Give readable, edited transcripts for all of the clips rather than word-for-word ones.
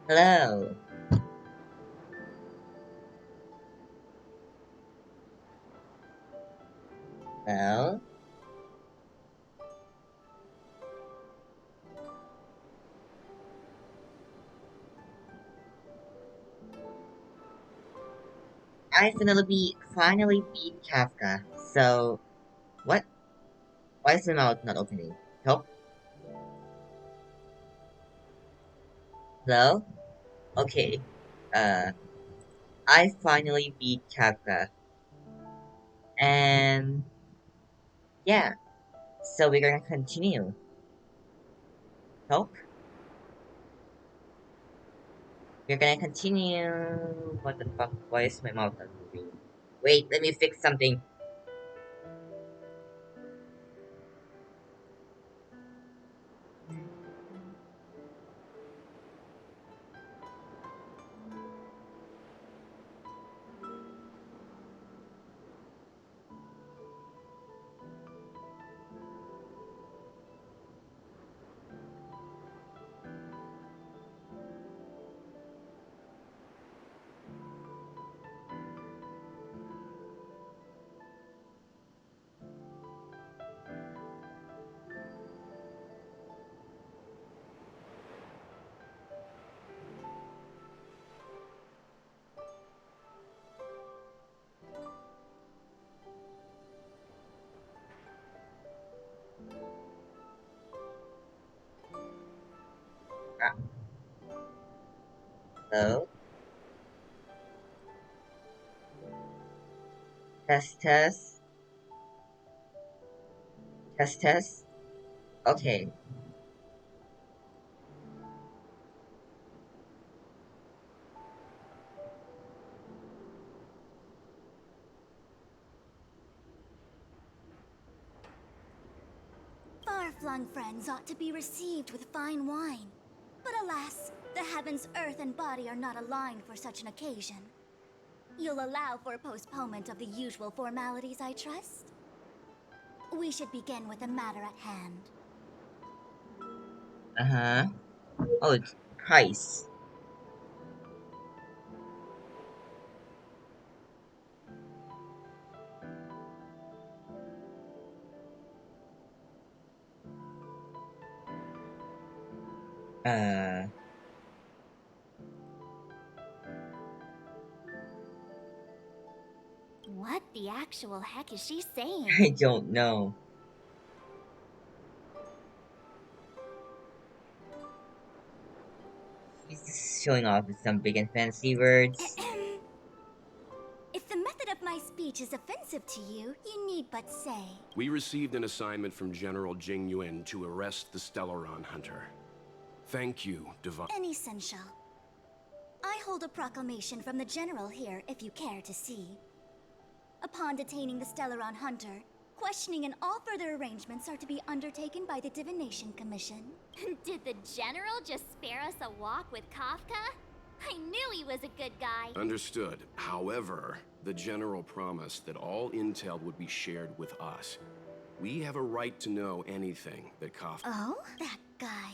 Hello. Well, I finally beat Kafka. So, what? Why is the mouth not opening? Help? Hello? Okay. Uh, I finally beat Kafka. And, yeah. So we're gonna continue. Help? We're gonna continue. What the fuck? Why is my mouth not moving? Wait, let me fix something. Ah, hello? Test, test. Test, test. Okay. Far-flung friends ought to be received with fine wine. But alas, the heavens, earth, and body are not aligned for such an occasion. You'll allow for postponement of the usual formalities, I trust? We should begin with the matter at hand. Uh-huh. Oh, it's price. Uh, What the actual heck is she I saying? don't know. He's just showing off with some big and fancy words. Ahem. If the method of my speech is offensive to you, you need but say. We received an assignment from General Jing Yuan to arrest the Stellaron Hunter. Thank you, Divine. Unessential. I hold a proclamation from the General here, if you care to see. Upon detaining the Stellaron Hunter, questioning and all further arrangements are to be undertaken by the Divination Commission. Did the General just spare us a walk with Kafka? I knew he was a good guy. Understood. However, the General promised that all intel would be shared with us. We have a right to know anything that Kafka... Oh? That guy.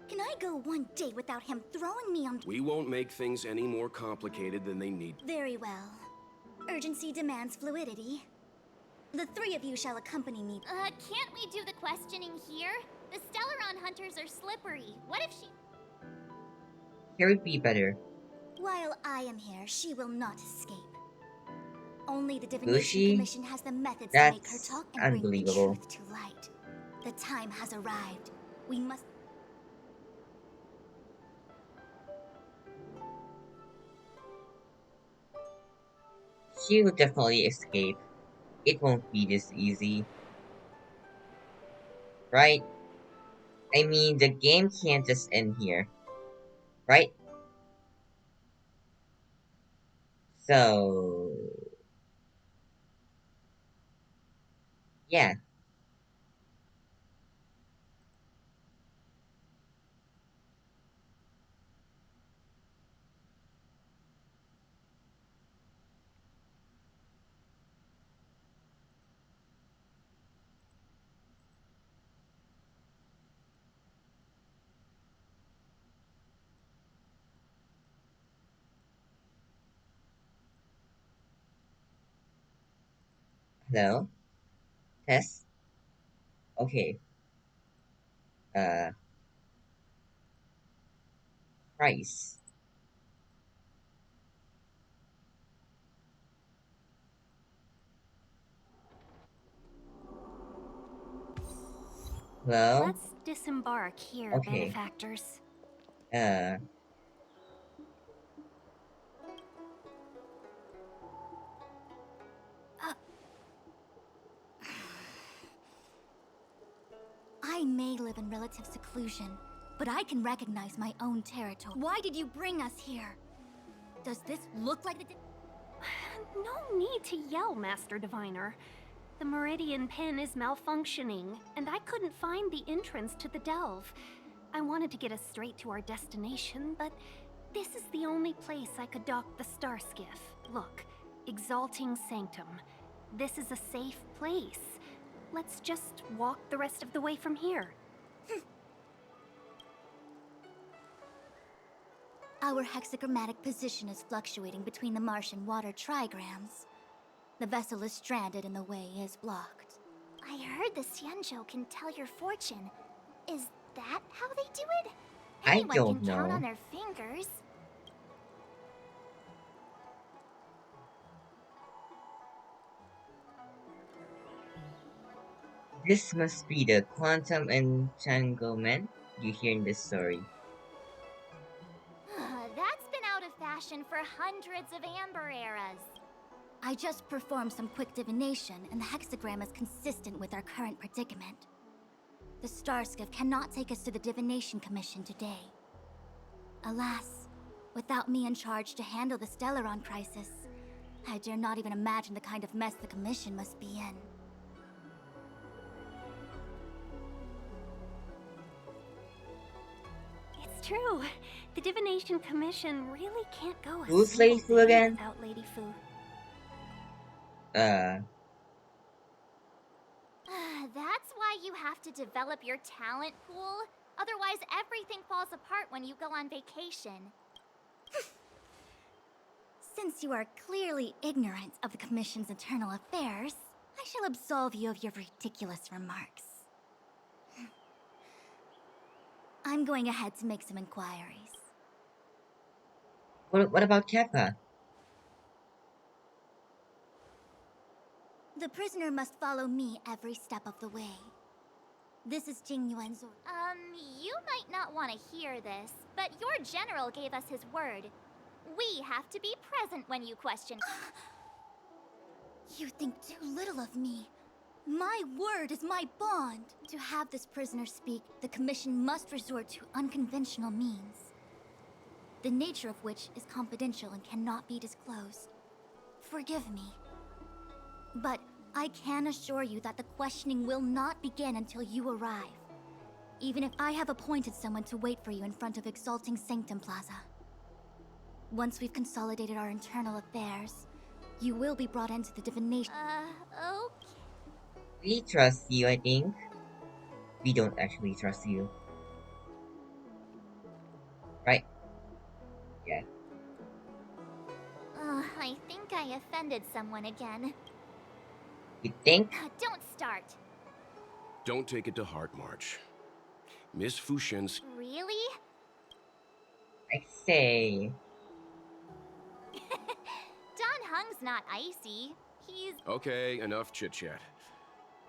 Can I go one day without him throwing me on... We won't make things any more complicated than they need. Very well. Urgency demands fluidity. The three of you shall accompany me. Can't we do the questioning here? The Stellaron hunters are slippery. What if she... Here would be better. While I am here, she will not escape. Only the Divination Bushi? Commission has the methods to make her That's talk and bring the unbelievable. truth to light. The time has arrived. We must... She will definitely escape. It won't be this easy. Right? I mean, the game can't just end here. Right? So... Yeah. Hello? Test? Okay. Uh, price. Hello? Let's disembark here, Okay. benefactors. Uh, I may live in relative seclusion, but I can recognize my own territory. Why did you bring us here? Does this look like the... No need to yell, Master Diviner. The Meridian Pin is malfunctioning, and I couldn't find the entrance to the delve. I wanted to get us straight to our destination, but this is the only place I could dock the star skiff. Look, Exalting Sanctum. This is a safe place. Let's just walk the rest of the way from here. Our hexagrammatic position is fluctuating between the Martian water trigrams. The vessel is stranded and the way is blocked. I heard the Xianzhou can tell your fortune. Is that how they do it? I Anyone don't can count know. on their fingers. This must be the quantum entanglement you hear in this story. That's been out of fashion for hundreds of Amber eras. I just performed some quick divination, and the hexagram is consistent with our current predicament. The star skiff cannot take us to the Divination Commission today. Alas, without me in charge to handle the Stellaron crisis, I dare not even imagine the kind of mess the Commission must be in. It's true. The Divination Commission really can't go a Who's single Lady Fu day again? without Lady Fu. That's why you have to develop your talent pool. Otherwise, everything falls apart when you go on vacation. Since you are clearly ignorant of the Commission's internal affairs, I shall absolve you of your ridiculous remarks. I'm going ahead to make some inquiries. What about Kappa? The prisoner must follow me every step of the way. This is Jing Yuan's order. You might not want to hear this, but your general gave us his word. We have to be present when you question. You think too little of me. My word is my bond. To have this prisoner speak, the Commission must resort to unconventional means, the nature of which is confidential and cannot be disclosed. Forgive me. But I can assure you that the questioning will not begin until you arrive. Even if I have appointed someone to wait for you in front of Exalting Sanctum Plaza. Once we've consolidated our internal affairs, you will be brought into the divination. Okay. We trust you, I think. We don't actually trust you. Right? Yeah. I think I offended someone again. You think? Don't start. Don't take it to heart, March. Miss Fushen's... Really? I say... Don Hung's not icy. He's... Okay, enough chit-chat.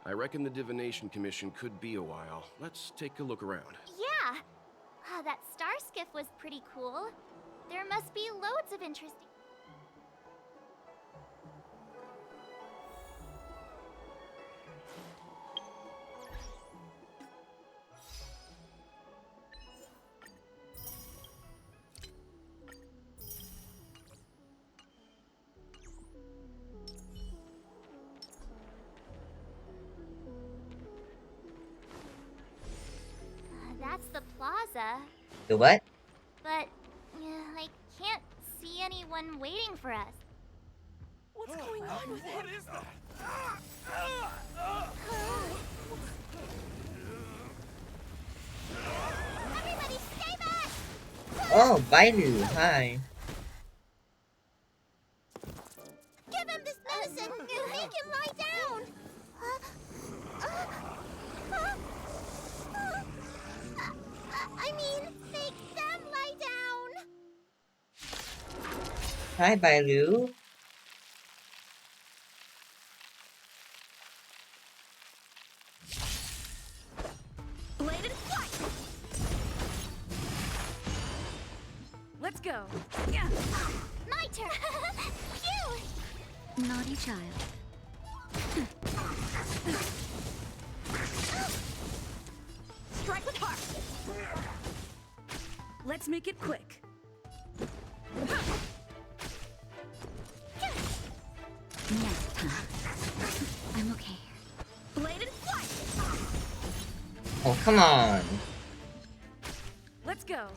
I reckon the Divination Commission could be a while. Let's take a look around. Yeah! That star skiff was pretty cool. There must be loads of interesting... That's the plaza, The what? but I can't see anyone waiting for us. What's going on with What is that? Everybody stay back! Oh, Bailu, hi. Give him this medicine! Make him lie down! Hi, Bailu. Bladed flight! Let's go. Yeah. My turn! Phew! Naughty child. Strike with heart! Let's make it quick. Next time. I'm okay. Bladed flight! Oh, come on. Let's go.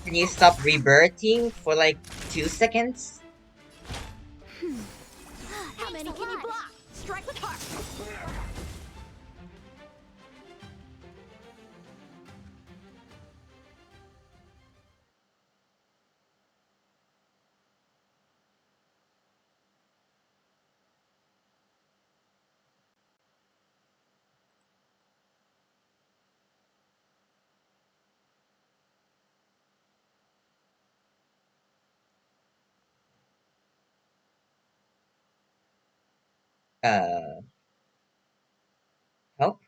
Can you stop rebirthing for like 2 seconds? How many Thanks a can you lot. block? Strike with heart! Uh, help?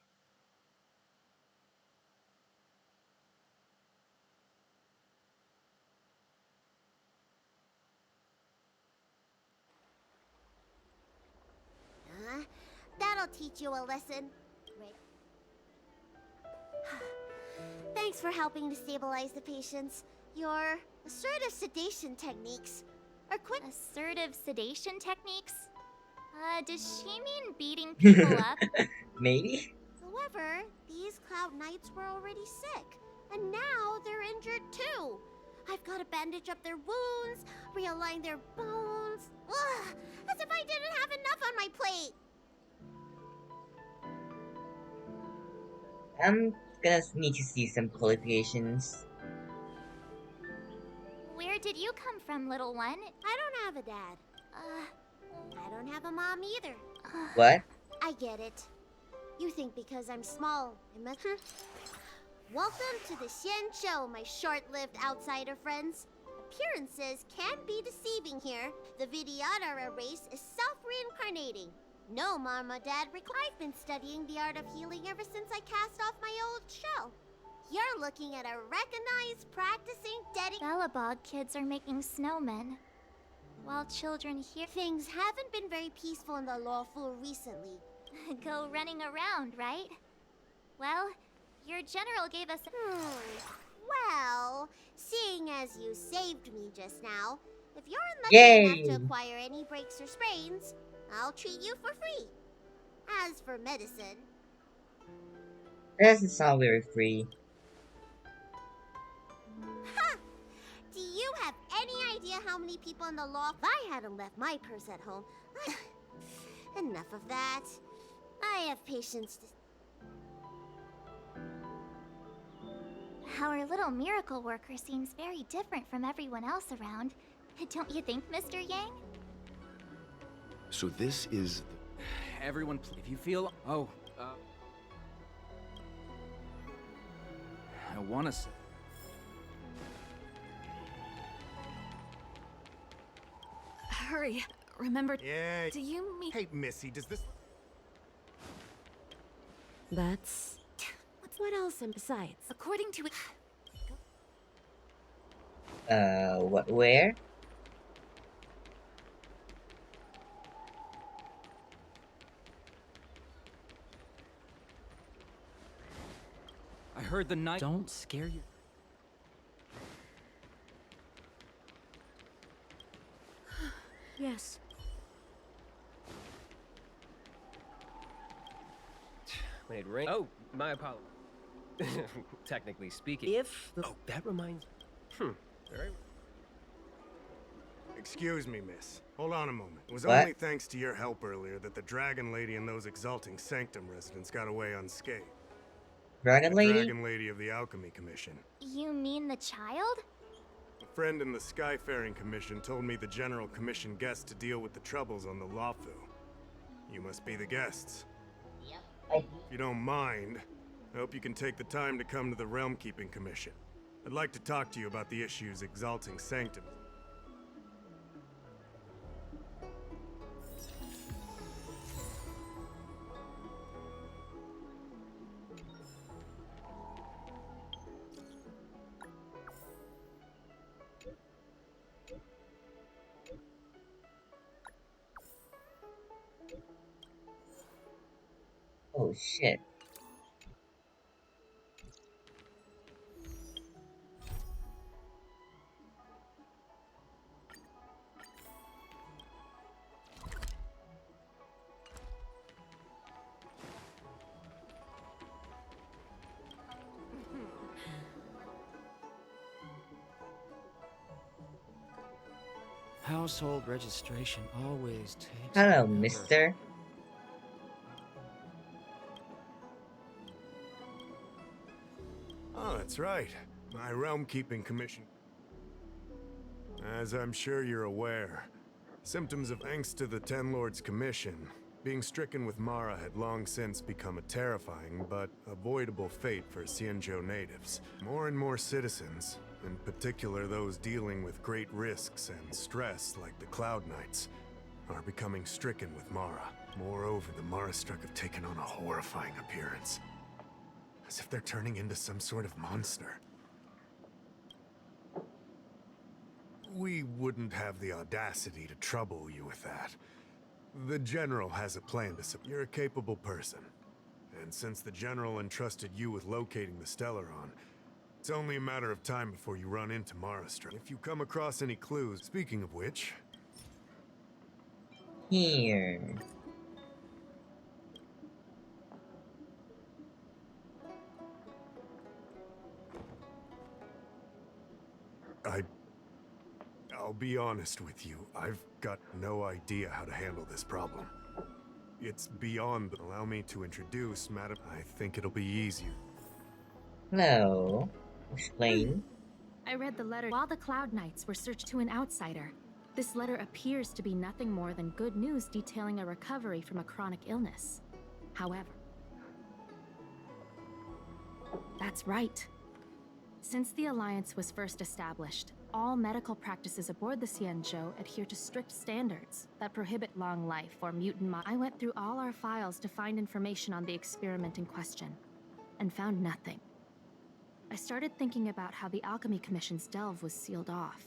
That'll teach you a lesson. Right. Thanks for helping to stabilize the patients. Your assertive sedation techniques are quick. Assertive sedation techniques? Does she mean beating people up? Maybe? However, these Cloud Knights were already sick, and now they're injured too. I've got to bandage up their wounds, realign their bones. Ugh, as if I didn't have enough on my plate. I'm gonna need to see some qualifications. Where did you come from, little one? I don't have a dad. I don't have a mom either. What? I get it. You think because I'm small, I must. Welcome to the Xian Show, my short-lived outsider friends. Appearances can be deceiving here. The Vidyadhara race is self-reincarnating. No, Mom or Dad, I've been studying the art of healing ever since I cast off my old shell. You're looking at a recognized, practicing, dedicated... Bellabog kids are making snowmen, while children here Things haven't been very peaceful in the lawful recently. go running around, right? Well, your general gave us... Well, seeing as you saved me just now, if you're unlucky Yay! enough to acquire any breaks or sprains, I'll treat you for free. As for medicine... That doesn't sound very free. Ha! Do you have any idea how many people in the law... If I hadn't left my purse at home... Enough of that. I have patience to... Our little miracle worker seems very different from everyone else around. Don't you think, Mr. Yang? So this is... Everyone, if you feel... Oh, I wanna say... Hurry. Remember... Yeah. Do you mean... Hey, Missy, does this... That's... What else and besides? According to... What, where? I heard the night... Don't scare you. Yes. When it rains. Oh, my apologies. Technically speaking. If. Oh, that reminds. Very. Excuse me, miss. Hold on a moment. It was What? only thanks to your help earlier that the Dragon Lady and those exalting Sanctum residents got away unscathed. Dragon The Lady? Dragon Lady of the Alchemy Commission. You mean the child? A friend in the Skyfaring Commission told me the General commissioned guests to deal with the troubles on the Lafu. You must be the guests. I... If you don't mind, I hope you can take the time to come to the Realm Keeping Commission. I'd like to talk to you about the issues exalting sanctum. Oh shit. Household registration always takes Hello, forever. mister. Oh, that's right. My realm keeping commission. As I'm sure you're aware, symptoms of angst to the Ten Lords Commission, being stricken with Mara had long since become a terrifying but avoidable fate for Xianzhou natives. More and more citizens, in particular those dealing with great risks and stress like the Cloud Knights, are becoming stricken with Mara. Moreover, the Mara struck have taken on a horrifying appearance. As if they're turning into some sort of monster. We wouldn't have the audacity to trouble you with that. The General has a plan to You're a capable person. And since the General entrusted you with locating the Stellaron, it's only a matter of time before you run into Marastra. If you come across any clues, speaking of which... Here. I'll be honest with you, I've got no idea how to handle this problem. It's beyond... Allow me to introduce, Madam. I think it'll be easier. Hello. Explain. I read the letter. While the Cloud Knights were searched to an outsider, this letter appears to be nothing more than good news detailing a recovery from a chronic illness. However... That's right. Since the Alliance was first established, all medical practices aboard the Xianzhou adhere to strict standards that prohibit long life or mutant I went through all our files to find information on the experiment in question, and found nothing. I started thinking about how the Alchemy Commission's delve was sealed off.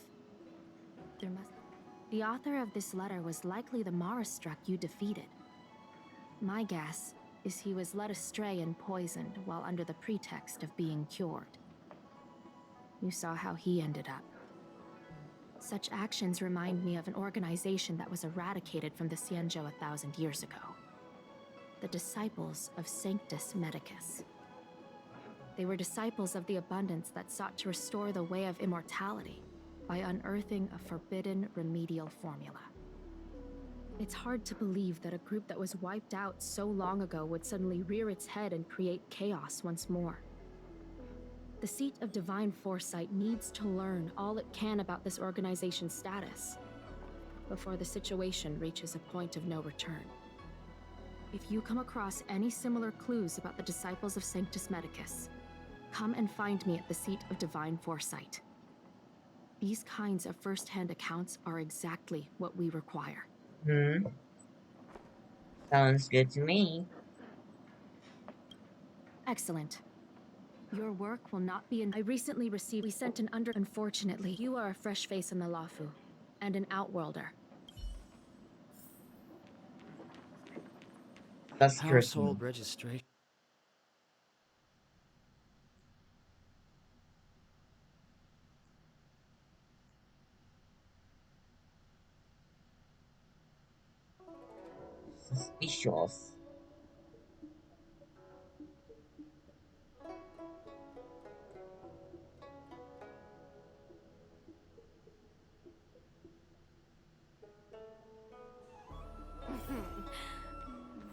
The author of this letter was likely the Marastruck you defeated. My guess is he was led astray and poisoned while under the pretext of being cured. You saw how he ended up. Such actions remind me of an organization that was eradicated from the Xianzhou 1,000 years ago. The Disciples of Sanctus Medicus. They were disciples of the abundance that sought to restore the way of immortality by unearthing a forbidden remedial formula. It's hard to believe that a group that was wiped out so long ago would suddenly rear its head and create chaos once more. The Seat of Divine Foresight needs to learn all it can about this organization's status before the situation reaches a point of no return. If you come across any similar clues about the Disciples of Sanctus Medicus, come and find me at the Seat of Divine Foresight. These kinds of first-hand accounts are exactly what we require. Sounds good to me. Excellent. Your work will not be in... I recently received... We sent an under... Unfortunately, you are a fresh face in the Lafu, and an outworlder. That's Household registration. suspicious.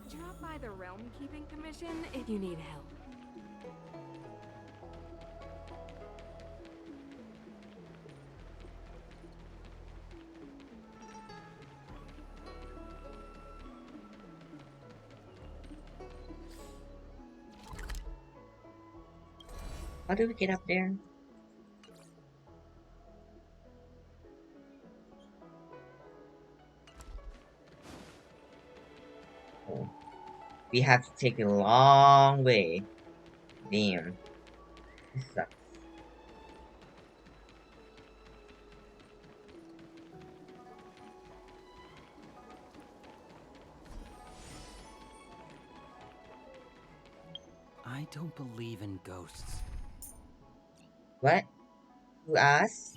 Drop by the Realm Keeping Commission if you need help. How do we get up there? we have to take a long way. Damn. This sucks. I don't believe in ghosts. What? Who asked?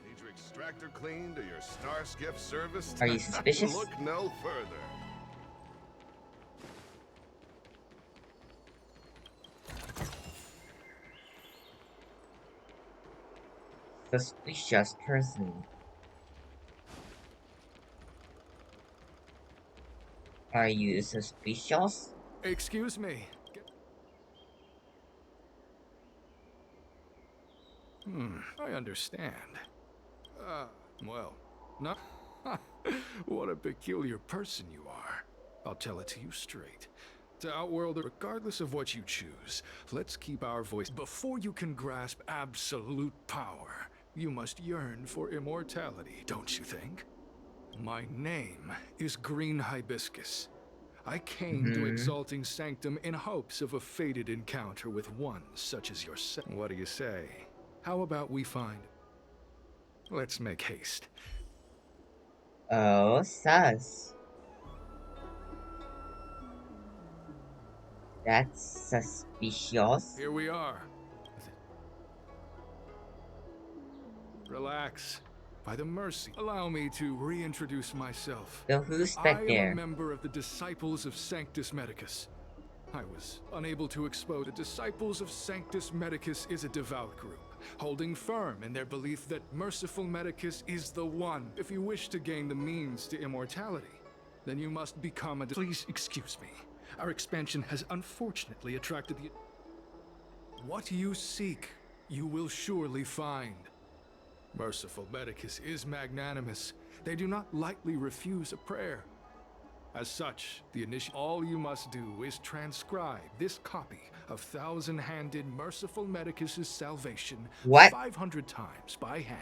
Need your extractor cleaned or your star skiff serviced? Are you suspicious? Look no further. Suspicious person. Are you suspicious? Excuse me. I understand. Well, no. What a peculiar person you are. I'll tell it to you straight. To Outworlder, regardless of what you choose, let's keep our voice. Before you can grasp absolute power, you must yearn for immortality, don't you think? My name is Green Hibiscus. I came to Exalting Sanctum in hopes of a fated encounter with one such as yourself. What do you say? How about we find... Let's make haste. Oh, sus. That's suspicious. Here we are. Relax. By the mercy, allow me to reintroduce myself. So who's I back am there? a member of the Disciples of Sanctus Medicus. I was unable to expose the Disciples of Sanctus Medicus is a devout group, holding firm in their belief that Merciful Medicus is the one. If you wish to gain the means to immortality, then you must become a... Please excuse me. Our expansion has unfortunately attracted the... What you seek, you will surely find. Merciful Medicus is magnanimous. They do not lightly refuse a prayer. As such, all you must do is transcribe this copy of thousand-handed Merciful Medicus's salvation 500 times by hand.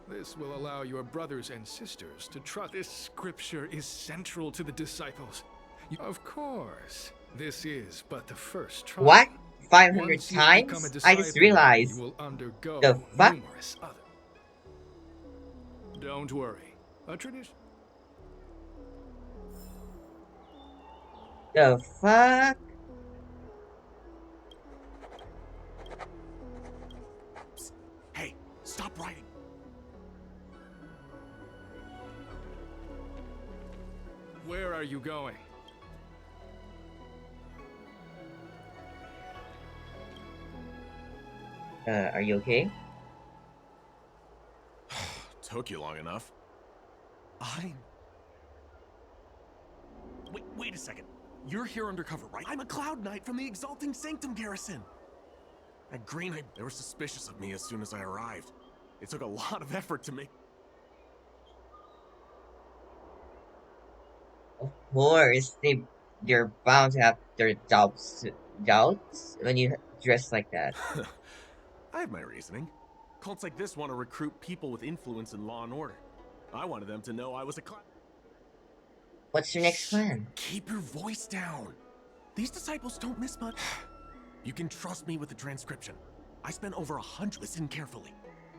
This will allow your brothers and sisters to trust. This scripture is central to the disciples. Of course, this is but the first trial. What? 500 Once you times? become a I just disciple, realized. you will undergo The fuck? numerous other. Don't worry. A tradition. The fuck? Psst. Hey, stop writing. Where are you going? Are you okay? Took you long enough. Wait a second. You're here undercover, right? I'm a Cloud Knight from the Exalting Sanctum garrison. At Green, they were suspicious of me as soon as I arrived. It took a lot of effort to make... Of course, they're bound to have their doubts when you dress like that. I have my reasoning. Cults like this want to recruit people with influence in law and order. I wanted them to know I was a Cloud... What's your next plan? Keep your voice down. These disciples don't miss much. You can trust me with the transcription. I spent over 100. Listen carefully.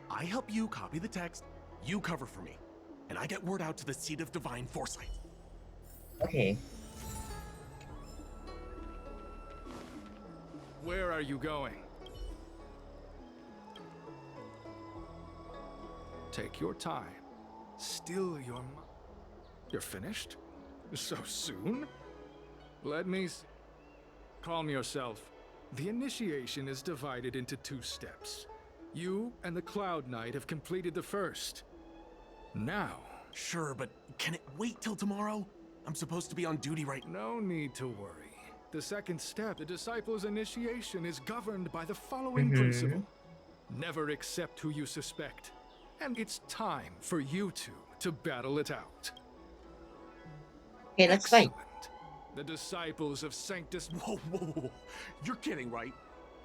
I help you copy the text, you cover for me, and I get word out to the Seat of Divine Foresight. Okay. Where are you going? Take your time. Still your mind. You're finished? So soon? Let me calm yourself. The initiation is divided into 2 steps. You and the Cloud Knight have completed the first. Now... Sure, but can it wait till tomorrow? I'm supposed to be on duty right now. No need to worry. The second step, the disciples' initiation, is governed by the following principle. Never accept who you suspect. And it's time for you two to battle it out. Okay, let's fight. The disciples of Sanctus... Whoa, whoa, whoa. You're kidding, right?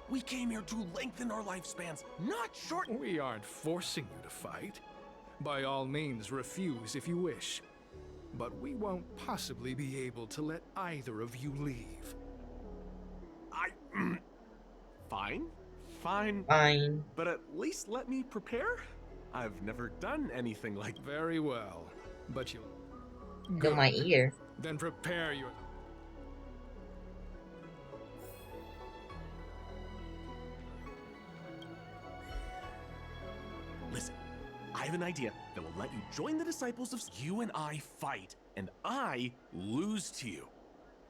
We came here to lengthen our lifespans, not shorten... We aren't forcing you to fight. By all means, refuse if you wish. But we won't possibly be able to let either of you leave. Fine. Fine. Fine. But at least let me prepare? I've never done anything like... Very well. But you'll... Go my ear. Then prepare your... Listen, I have an idea that will let you join the disciples of... You and I fight, and I lose to you.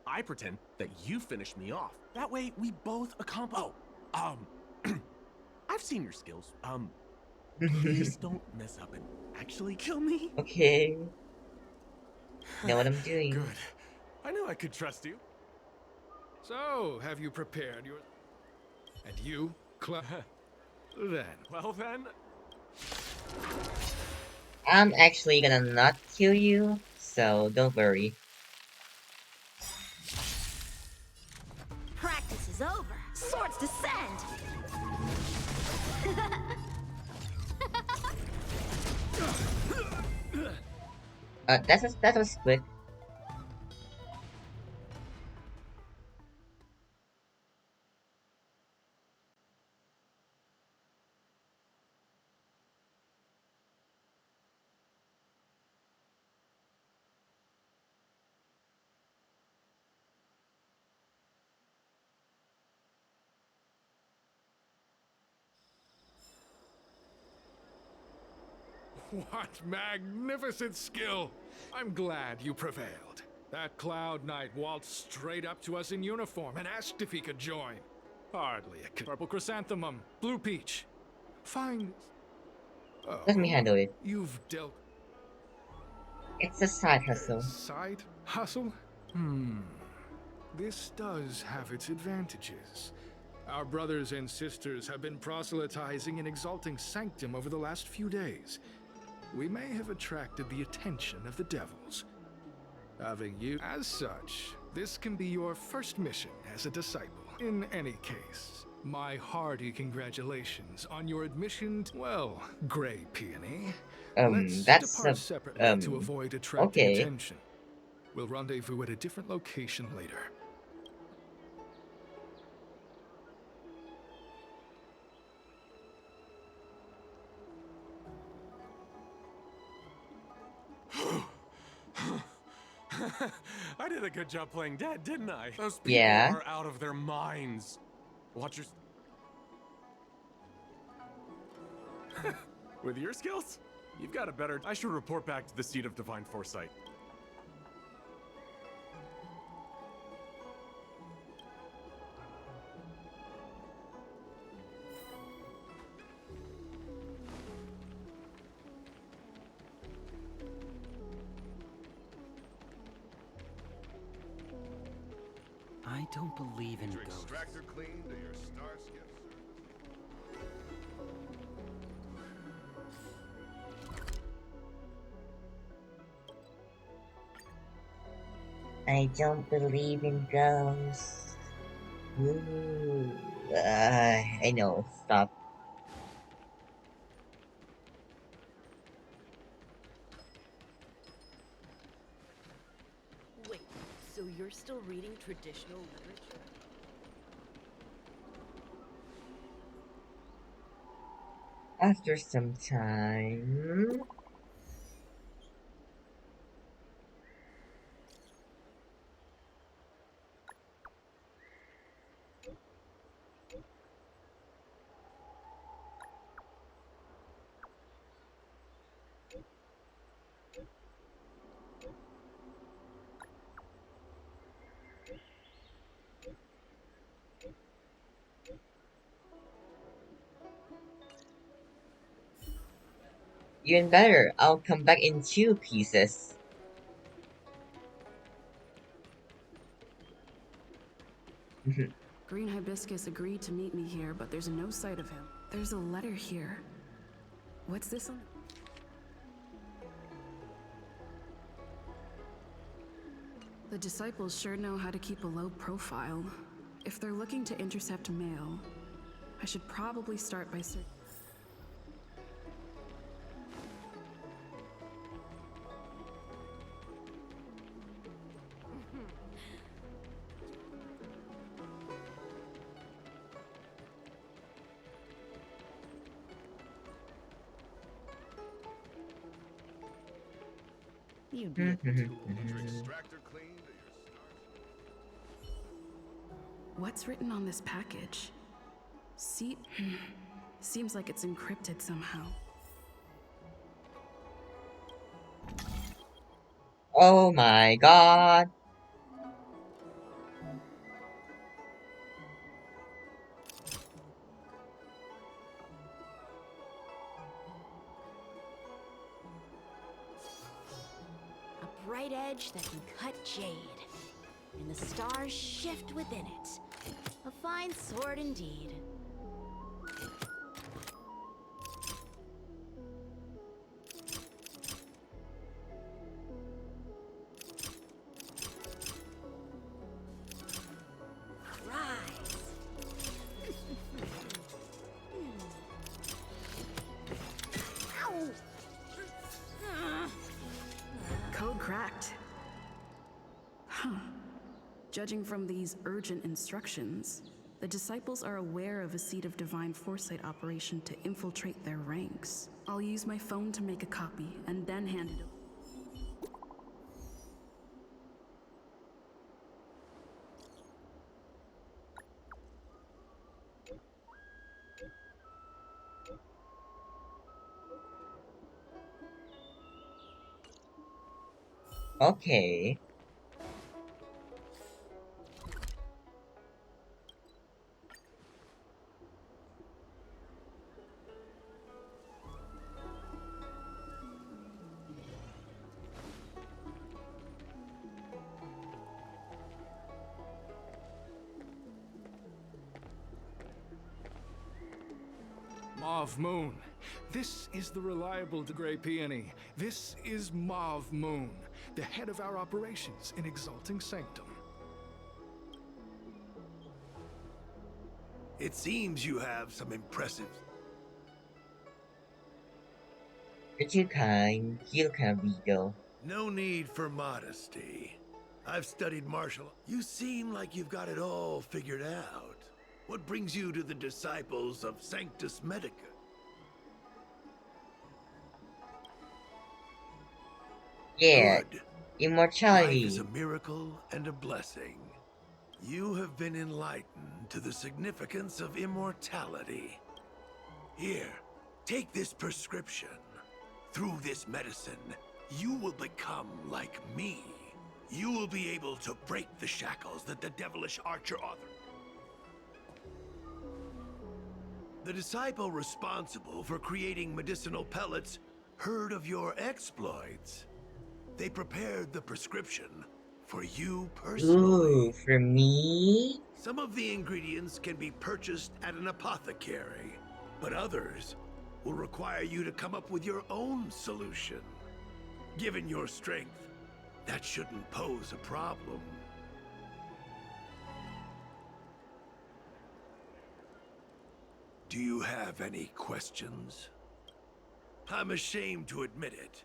I pretend that you finish me off. That way, we both accomplish... Oh, I've seen your skills. Please don't mess up and actually kill me. Okay. Know what I'm doing. Good. I knew I could trust you. So, have you prepared your... And you, Then... Well then... I'm actually gonna not kill you, so don't worry. Practice is over. Swords descend. That was quick. What magnificent skill! I'm glad you prevailed. That Cloud Knight waltzed straight up to us in uniform and asked if he could join. Hardly a purple chrysanthemum, blue peach. Fine. Oh, Let me handle it. You've dealt... It's a side hustle. Side hustle? This does have its advantages. Our brothers and sisters have been proselytizing and exalting Sanctum over the last few days. We may have attracted the attention of the devils. Having you as such, this can be your first mission as a disciple. In any case, my hearty congratulations on your admission to, well, Grey Peony. Let's depart separately to avoid attracting attention. We'll rendezvous at a different location later. I did a good job playing dead, didn't I? Those people are out of their minds. Watch your... With your skills, you've got a better... I should report back to the Seat of Divine Foresight. I don't believe in ghosts. Extractor clean to your star skip, sir. I don't believe in ghosts. Ooh, I know. Stop. Wait, so you're still reading traditional literature? After some time... Even better, I'll come back in 2 pieces. Green Hibiscus agreed to meet me here, but there's no sight of him. There's a letter here. What's this on? The disciples sure know how to keep a low profile. If they're looking to intercept mail, I should probably start by searching. You'd be Extractor cleaned or your What's written on this package? See, seems like it's encrypted somehow. Oh my god. a bright edge that can cut jade, and the stars shift within it. A fine sword indeed. Code cracked. Huh. Judging from these urgent instructions, the disciples are aware of a seed of divine foresight operation to infiltrate their ranks. I'll use my phone to make a copy and then hand it over. Okay. Mauve Moon. This is the reliable Grey Peony. This is Mauve Moon, the head of our operations in Exalting Sanctum. It seems you have some impressive... Pretty kind, HiroJiro. No need for modesty. I've studied martial... You seem like you've got it all figured out. What brings you to the disciples of Sanctus Medica? Yeah, Good. immortality. Life is a miracle and a blessing. You have been enlightened to the significance of immortality. Here, take this prescription. Through this medicine, you will become like me. You will be able to break the shackles that the devilish archer authored. The disciple responsible for creating medicinal pellets heard of your exploits. They prepared the prescription for you personally. Ooh, for me? Some of the ingredients can be purchased at an apothecary, but others will require you to come up with your own solution. Given your strength, that shouldn't pose a problem. Do you have any questions? I'm ashamed to admit it,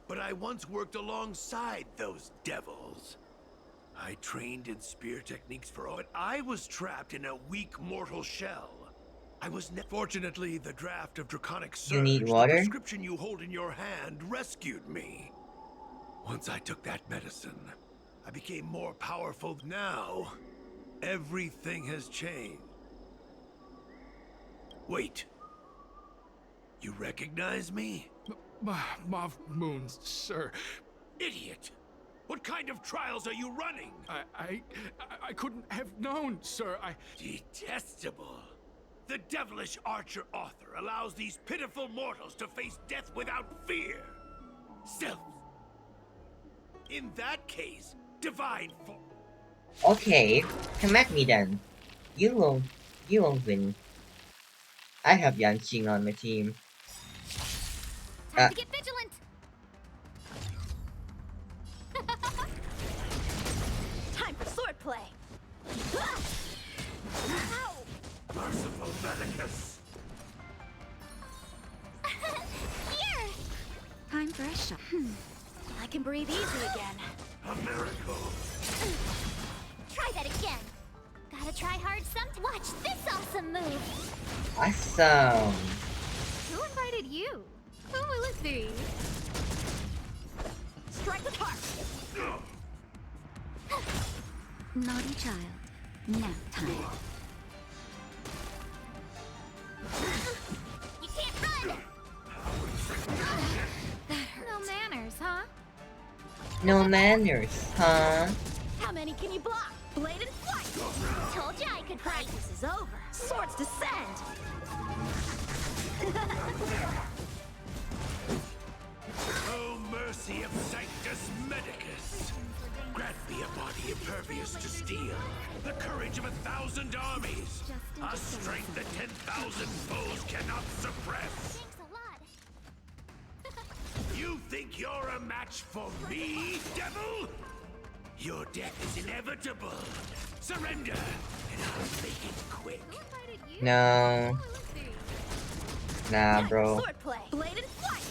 but I once worked alongside those devils. I trained in spear techniques for all, but I was trapped in a weak mortal shell. I was fortunately, the draft of Draconic Surge, You need the water? prescription you hold in your hand, rescued me. Once I took that medicine, I became more powerful. Now, everything has changed. Wait. You recognize me? Mauve Moon, sir. Idiot! What kind of trials are you running? I couldn't have known, sir. Detestable. The devilish archer author allows these pitiful mortals to face death without fear. Still, in that case, divine for... Okay, come at me then. You won't win. I have YANQING on my team. Time to get vigilant! Time for swordplay! Ow! Merciful Medicus! Here! Time for a shot. I can breathe easy again. A miracle! Try that again! Gotta try hard some. Watch this awesome move! Awesome! Who invited you? Who will it be? Strike with heart! Naughty child. Nap time. You can't run! No manners, huh? No manners, huh? How many can you block? Blade and flight! Told you I could fight! Practice is over. Swords descend! Oh, mercy of Sanctus Medicus! Grant me a body impervious to steel, the courage of 1,000 armies, a strength that 10,000 foes cannot suppress. Thanks a lot. You think you're a match for me, devil? Your death is inevitable. Surrender, and I'll make it quick. Who invited you? No. Who will it be? Nah, bro. Swordplay! Blade and flight!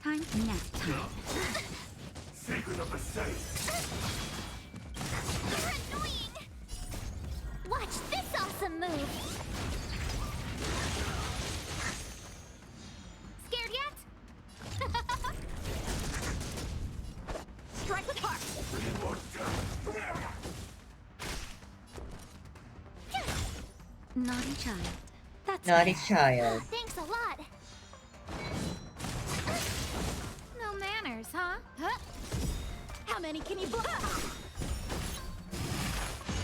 Time for nap time. Secret of the saints. You're annoying! Watch this awesome move! Scared yet? Strike with heart! Naughty child. That's Naughty fair. child. Thanks a lot. No manners, huh? How many can you block?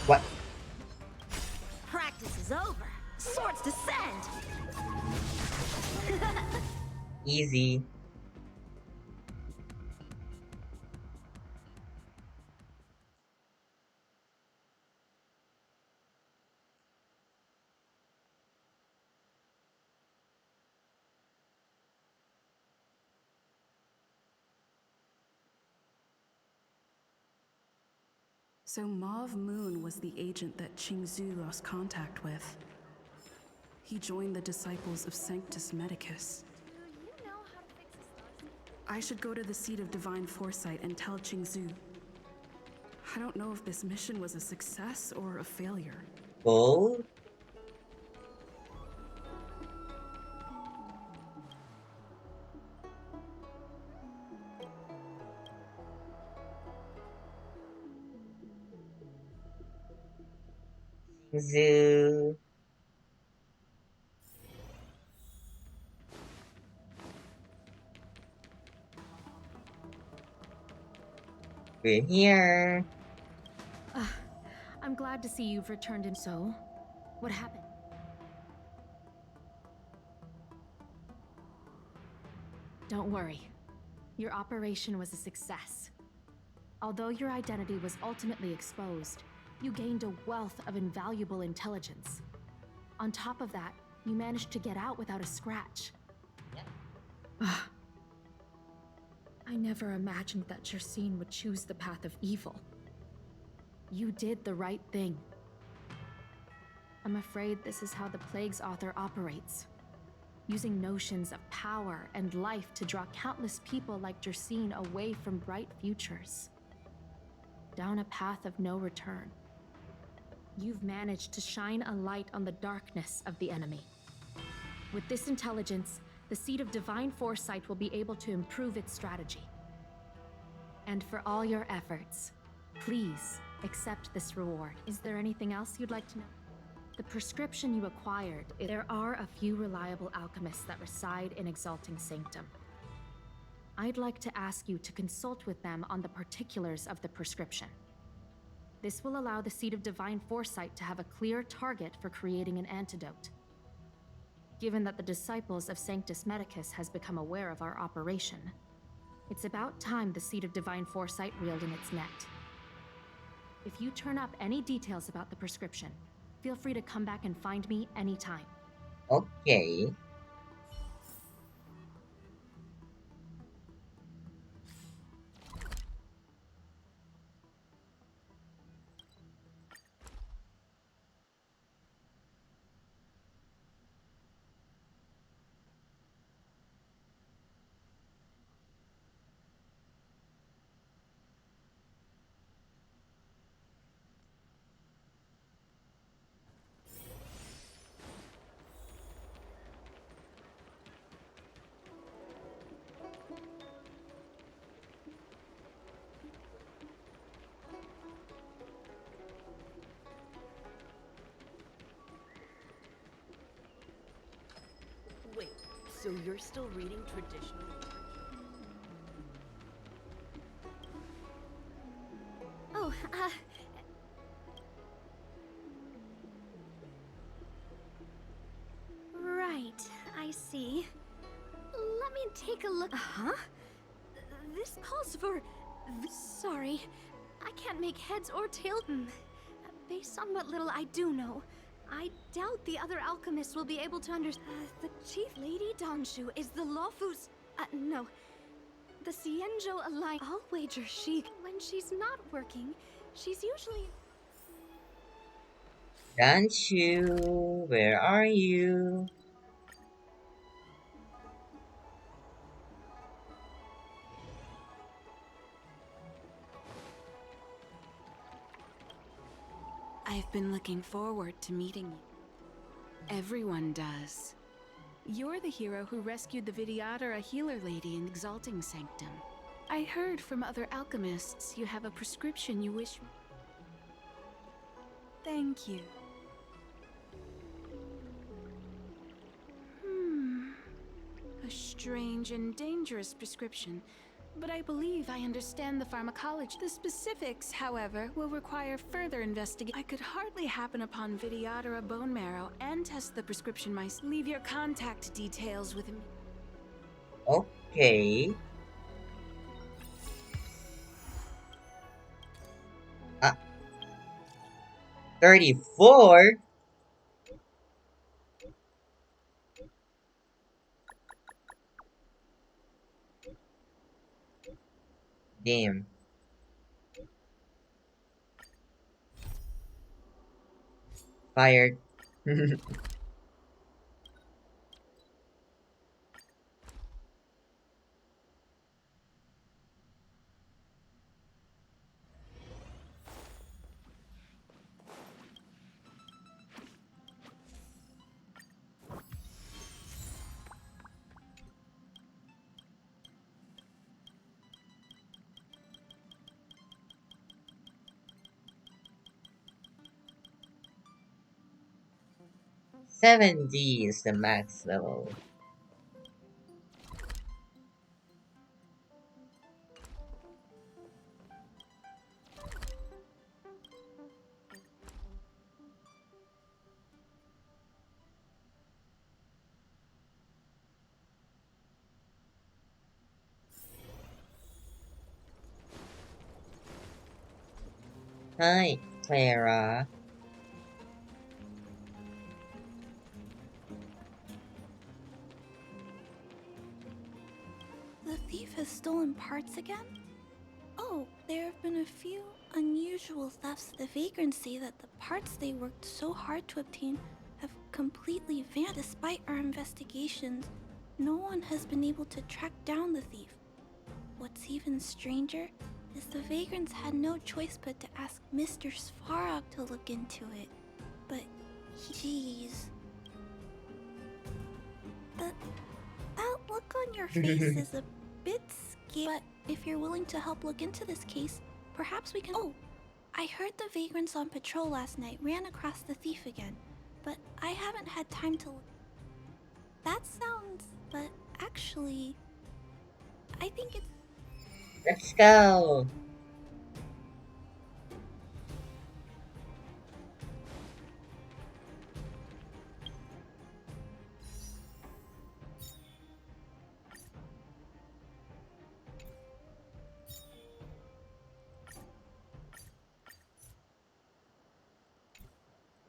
What? Practice is over. Swords descend! Easy. So Mauve Moon was the agent that Qingzhu lost contact with. He joined the disciples of Sanctus Medicus. I should go to the seat of divine foresight and tell Qingzhu. I don't know if this mission was a success or a failure. Oh? Zoo. We're here. I'm glad to see you've returned in. So, what happened? Don't worry. Your operation was a success. Although your identity was ultimately exposed, you gained a wealth of invaluable intelligence. On top of that, you managed to get out without a scratch. I never imagined that Jersine would choose the path of evil. You did the right thing. I'm afraid this is how the Plague's author operates. Using notions of power and life to draw countless people like Jersine away from bright futures. Down a path of no return. You've managed to shine a light on the darkness of the enemy. With this intelligence, the Seed of Divine Foresight will be able to improve its strategy. And for all your efforts, please accept this reward. Is there anything else you'd like to know? The prescription you acquired, there are a few reliable alchemists that reside in Exalting Sanctum. I'd like to ask you to consult with them on the particulars of the prescription. This will allow the Seed of Divine Foresight to have a clear target for creating an antidote. Given that the disciples of Sanctus Medicus has become aware of our operation, it's about time the Seed of Divine Foresight reeled in its net. If you turn up any details about the prescription, feel free to come back and find me anytime. Okay. Wait, so you're still reading traditional literature? Oh, right, I see. Let me take a look. Huh? This calls for... Sorry, I can't make heads or tails. Based on what little I do know, I doubt the other alchemists will be able to understand. The chief Lady Donshu is the lawful's... no. The Xianzhou Alliance. I'll wager when she's not working, she's usually... Danshu, where are you? I've been looking forward to meeting you. Everyone does. You're the hero who rescued the Vidyadhara healer lady in Exalting Sanctum. I heard from other alchemists you have a prescription you wish... Thank you. A strange and dangerous prescription, but I believe I understand the pharmacology. The specifics, however, will require further investigation. I could hardly happen upon Vidyadhara bone marrow and test the prescription myself. Leave your contact details with me. Okay. 34? Damn. Fired. 70 is the max level. Hi, Clara. The thief has stolen parts again? Oh, there have been a few unusual thefts. The vagrants say that the parts they worked so hard to obtain have completely vanished. Despite our investigations, no one has been able to track down the thief. What's even stranger is the vagrants had no choice but to ask Mr. Svarog to look into it. But jeez. That look on your face is a bit scary. But if you're willing to help look into this case, perhaps we can... Oh, I heard the vagrants on patrol last night ran across the thief again, but I haven't had time to look. That sounds... but actually... I think it's... Let's go.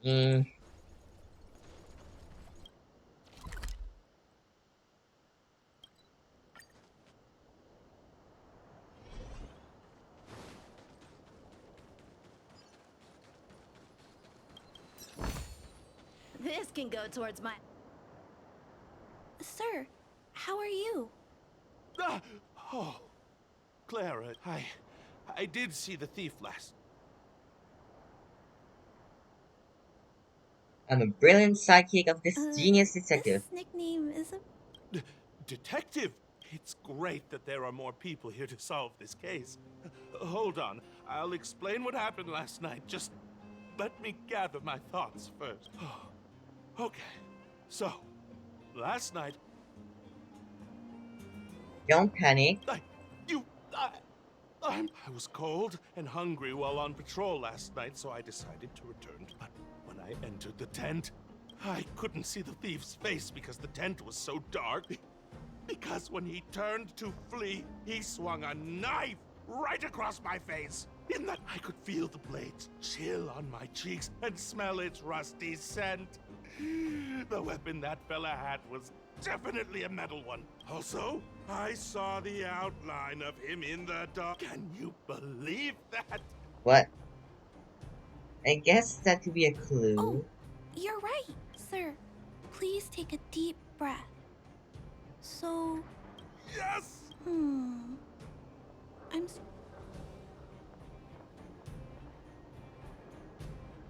Hmm. This can go towards my... Sir, how are you? Ah! Oh, Clara, I did see the thief last. I'm a brilliant sidekick of this genius detective. This nickname is a... Detective! It's great that there are more people here to solve this case. Hold on, I'll explain what happened last night. Just let me gather my thoughts first. Okay, so, last night... Don't panic. I was cold and hungry while on patrol last night, so I decided to return. But when I entered the tent, I couldn't see the thief's face because the tent was so dark. Because when he turned to flee, he swung a knife right across my face. In that, I could feel the blades chill on my cheeks and smell its rusty scent. The weapon that fella had was definitely a metal one. Also, I saw the outline of him in the dark. Can you believe that? What? I guess that could be a clue. Oh, you're right, sir. Please take a deep breath. So... Yes!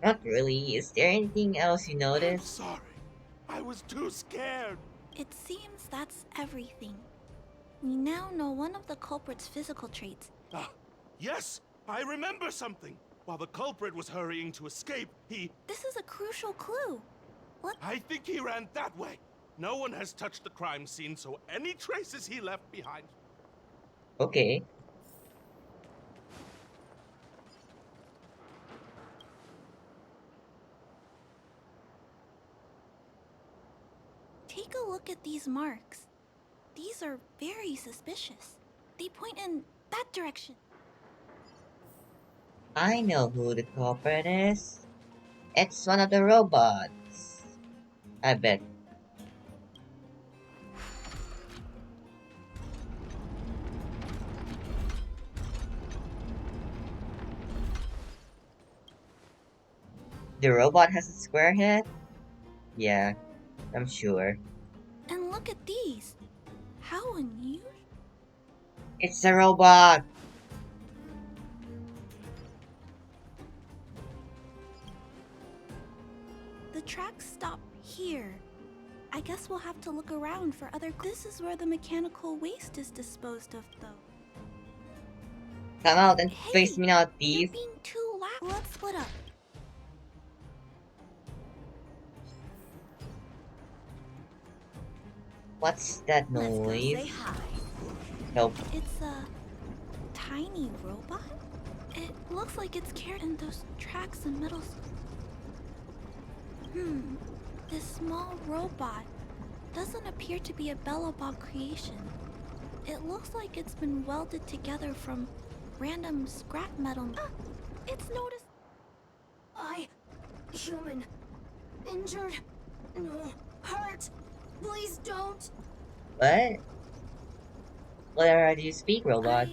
Not really. Is there anything else you noticed? I'm sorry. I was too scared. It seems that's everything. We now know one of the culprit's physical traits. Ah, yes! I remember something! While the culprit was hurrying to escape, he... This is a crucial clue. What? I think he ran that way. No one has touched the crime scene, so any traces he left behind... Okay. Take a look at these marks. These are very suspicious. They point in that direction. I know who the culprit is. It's one of the robots. I bet. The robot has a square head? Yeah, I'm sure. And look at these. How unusual. It's a robot! The tracks stop here. I guess we'll have to look around for other... This is where the mechanical waste is disposed of, though. Come out and face me now, thief. You're being too loud. Let's split up. What's that noise? Help. It's a tiny robot? It looks like it's carried in those tracks in middle school. This small robot doesn't appear to be a Bellabog creation. It looks like it's been welded together from random scrap metal. It's noticed. Human. Injured. No. Hurt. Please don't. What? Where do you speak, robot?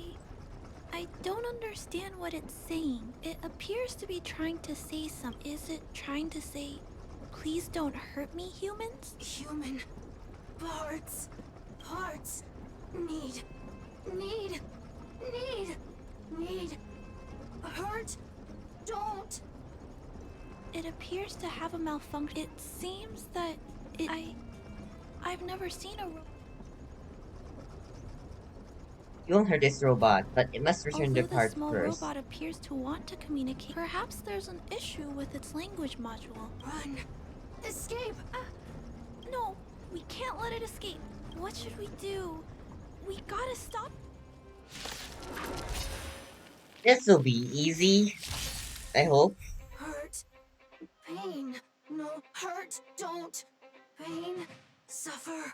I don't understand what it's saying. It appears to be trying to say something. Is it trying to say, please don't hurt me, humans? Human. Parts. Parts. Need. Hurt. Don't. It appears to have a malfunction. It seems that I've never seen a robot. You won't hurt this robot, but it must return the Although part the small first. robot appears to want to communicate. Perhaps there's an issue with its language module. Run. Escape. No, we can't let it escape. What should we do? We gotta stop. This'll be easy. I hope. Hurt. Pain. No. Hurt. Don't. Pain. Suffer.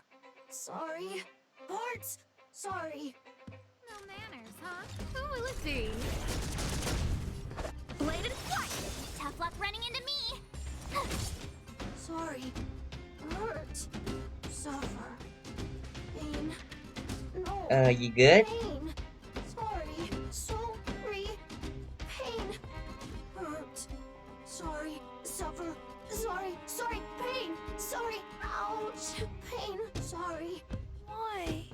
Sorry. Parts. Sorry. No manners, huh? Oh, let's see. Bladed flight! Tough luck running into me! Sorry. Hurt. Suffer. Pain. No. You good? Pain. Sorry. Sorry. Pain. Hurt. Sorry. Suffer. Sorry. Sorry. Pain. Sorry. Ouch. Pain. Sorry. Why?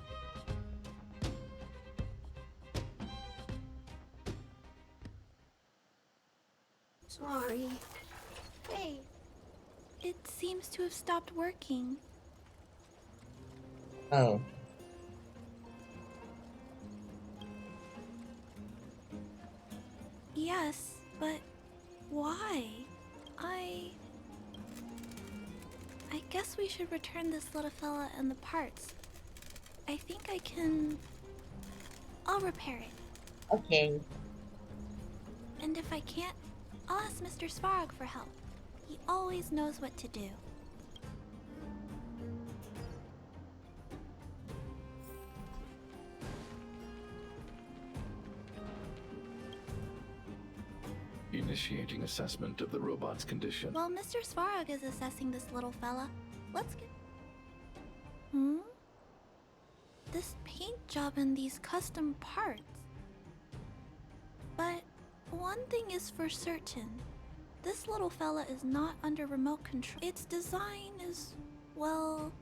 Sorry. Hey. It seems to have stopped working. Oh. Yes, but why? I guess we should return this little fella and the parts. I think I can... I'll repair it. Okay. And if I can't, I'll ask Mr. Svarog for help. He always knows what to do. Initiating assessment of the robot's condition. While Mr. Svarog is assessing this little fella, let's get... Hmm? This paint job and these custom parts. But one thing is for certain. This little fella is not under remote control. Its design is, well,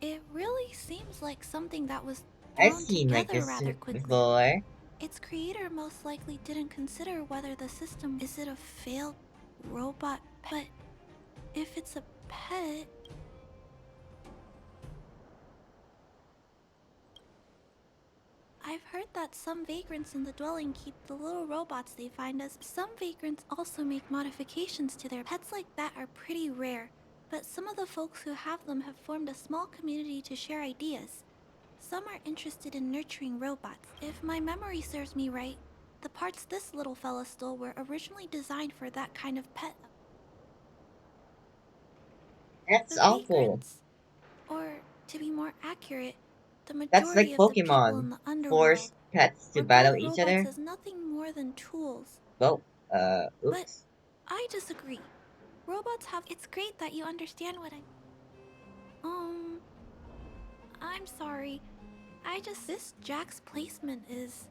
it really seems like something that was I've thrown seen like together this rather quickly. before. Its creator most likely didn't consider whether the system is it a failed robot pet. If it's a pet, I've heard that some vagrants in the dwelling keep the little robots they find as some vagrants also make modifications to their pets. Like that are pretty rare, but some of the folks who have them have formed a small community to share ideas. Some are interested in nurturing robots. If my memory serves me right, the parts this little fella stole were originally designed for that kind of pet. That's The awful. vagrants, or to be more accurate, the That's like majority of the people in Pokemon. the underworld Force pets to battle each robots other. as nothing more than tools. Well, But oops. I disagree. Robots have... It's great that you understand what I'm sorry. This Jack's placement is...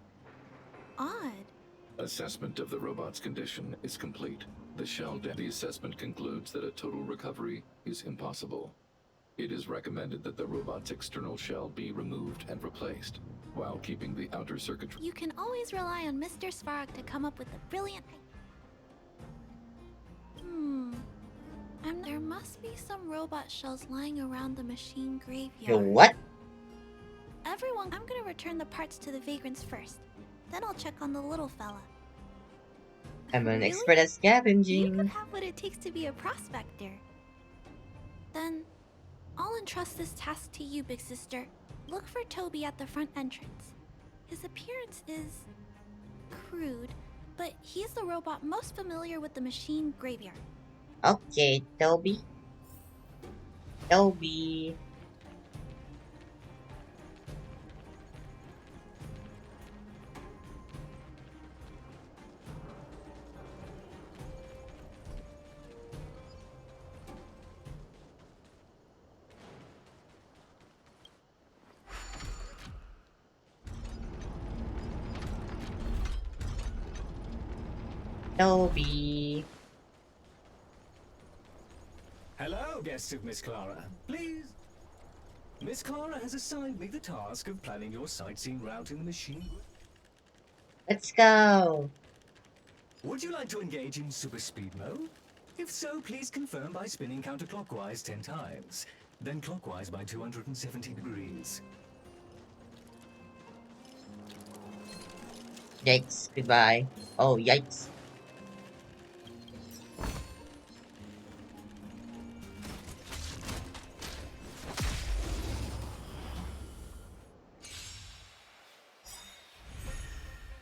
odd. Assessment of the robot's condition is complete. The assessment concludes that a total recovery is impossible. It is recommended that the robot's external shell be removed and replaced, while keeping the outer circuitry. You can always rely on Mr. Svarog to come up with a brilliant... There must be some robot shells lying around the machine graveyard. The what? Everyone, I'm gonna return the parts to the vagrants first. Then I'll check on the little fella. I'm an Really? expert at You scavenging. could have what it takes to be a prospector. Then, I'll entrust this task to you, big sister. Look for Toby at the front entrance. His appearance is... crude, but he's the robot most familiar with the machine graveyard. Okay, Toby. Toby. Toby. Hello, guests of Miss Clara. Please. Miss Clara has assigned me the task of planning your sightseeing route in the machine. Let's go. Would you like to engage in super speed mode? If so, please confirm by spinning counterclockwise 10 times, then clockwise by 270 degrees. Yikes, goodbye. Oh, yikes.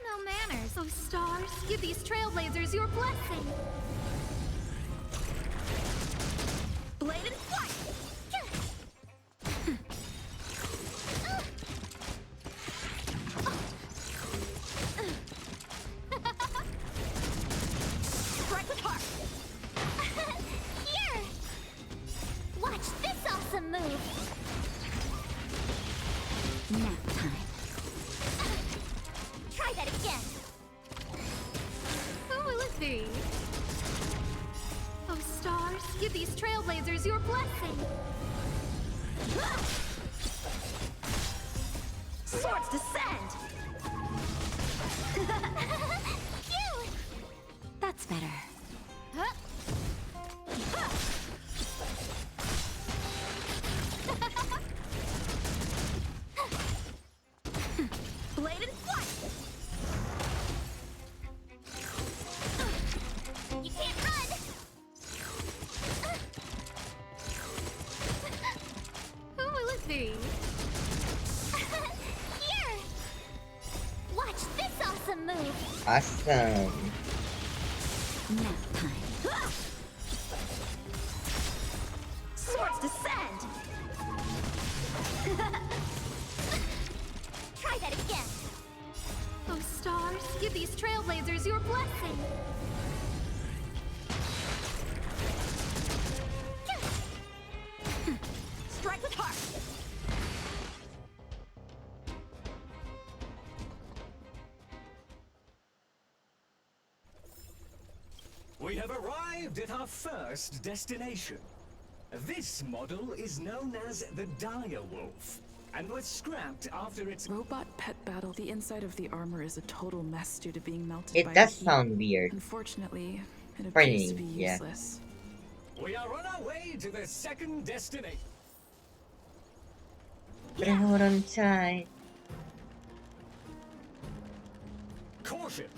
No manners. Oh, stars, give these trailblazers your blessing. Bladed flight! Strike with heart! trailblazers your blessing! Swords descend! Phew! That's better. Huh? Blade and flight! You can't run! Who will it be? Here! Watch this awesome move! Awesome. Nap time. Swords descend! Try that again! Oh, stars, give these trailblazers your blessing! Strike with heart! We have arrived at our first destination. This model is known as the Dire Wolf, and was scrapped after its robot pet battle. The inside of the armor is a total mess due to being melted It by does the heat. sound weird. Unfortunately, it appears Funny, to be yeah. useless. We are on our way to the second destination. Better hold on tight. Caution!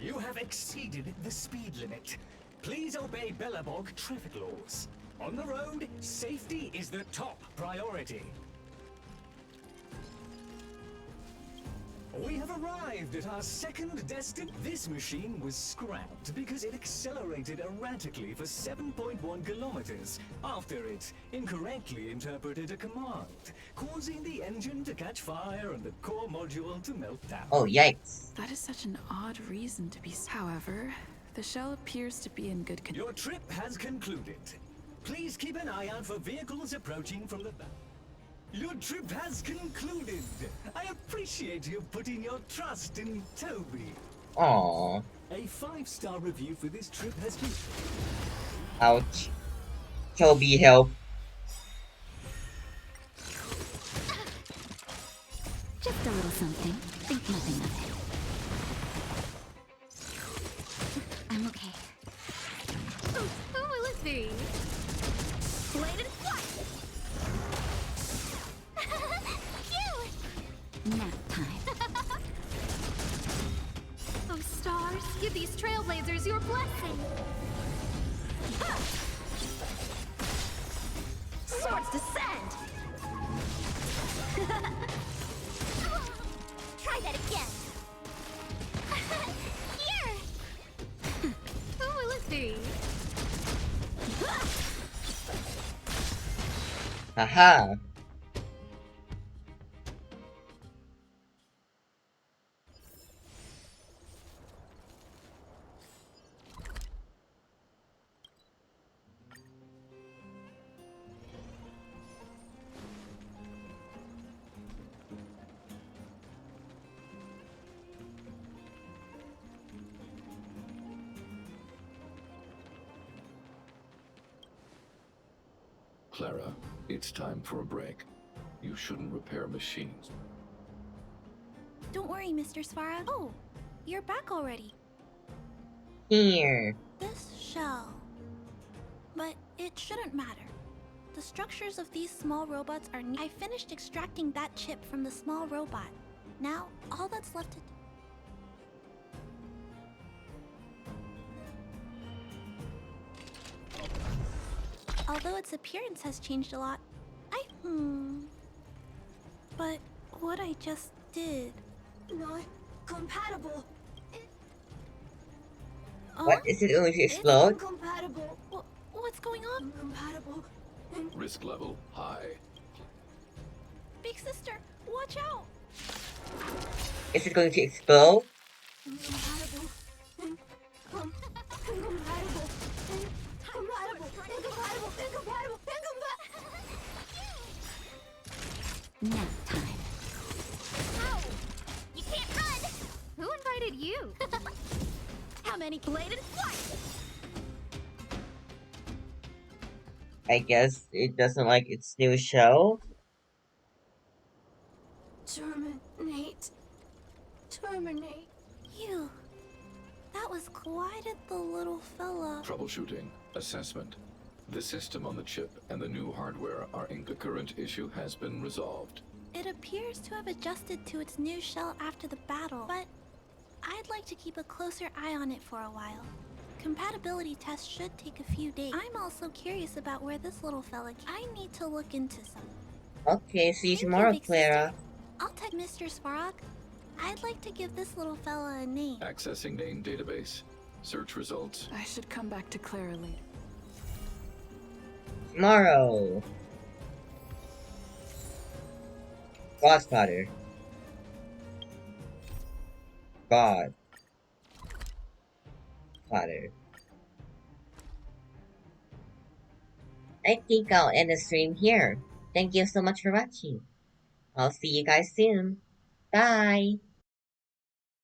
You have exceeded the speed limit. Please obey Bellabog traffic laws. On the road, safety is the top priority. We have arrived at our second destination. This machine was scrapped because it accelerated erratically for 7.1 kilometers after it incorrectly interpreted a command, causing the engine to catch fire and the core module to melt down. Oh, yikes. That is such an odd reason to be. However, the shell appears to be in good condition. Your trip has concluded. Please keep an eye out for vehicles approaching from the back. Your trip has concluded. I appreciate you putting your trust in Toby. Aww. A 5-star review for this trip has been... Ouch. Toby, help. Just a little something. Think nothing of it. I'm okay. Who will it be? Blade and flight! Phew! Nap time. Oh, stars, give these trailblazers your blessing! Swords descend! Try that again! Here! Who will it be? Haha. Clara, it's time for a break. You shouldn't repair machines. Don't worry, Mr. Svara. Oh, you're back already. Here. This shell. But it shouldn't matter. The structures of these small robots are I finished extracting that chip from the small robot. Now, all that's left to... Although its appearance has changed a lot, But what I just did... Not compatible. What? Is it going to explode? Incompatible. What's going on? Incompatible. Risk level high. Big sister, watch out! Is it going to explode? Incompatible. Incompatible. Incompatible. Incompatible. Nap time. Ow! You can't run! Who invited you? How many Blade and flight? I guess it doesn't like its new show. Terminate. Terminate. You. That was why did the little fella... Troubleshooting. Assessment. The system on the chip and the new hardware are in. The current issue has been resolved. It appears to have adjusted to its new shell after the battle, but I'd like to keep a closer eye on it for a while. Compatibility tests should take a few days. I'm also curious about where this little fella came. I need to look into some. Okay, see you tomorrow, Clara. I'll text Mr. Sparrock. I'd like to give this little fella a name. Accessing name database. Search results. I should come back to Clara later. Tomorrow. Godfather. God. Father. I think I'll end the stream here. Thank you so much for watching. I'll see you guys soon. Bye.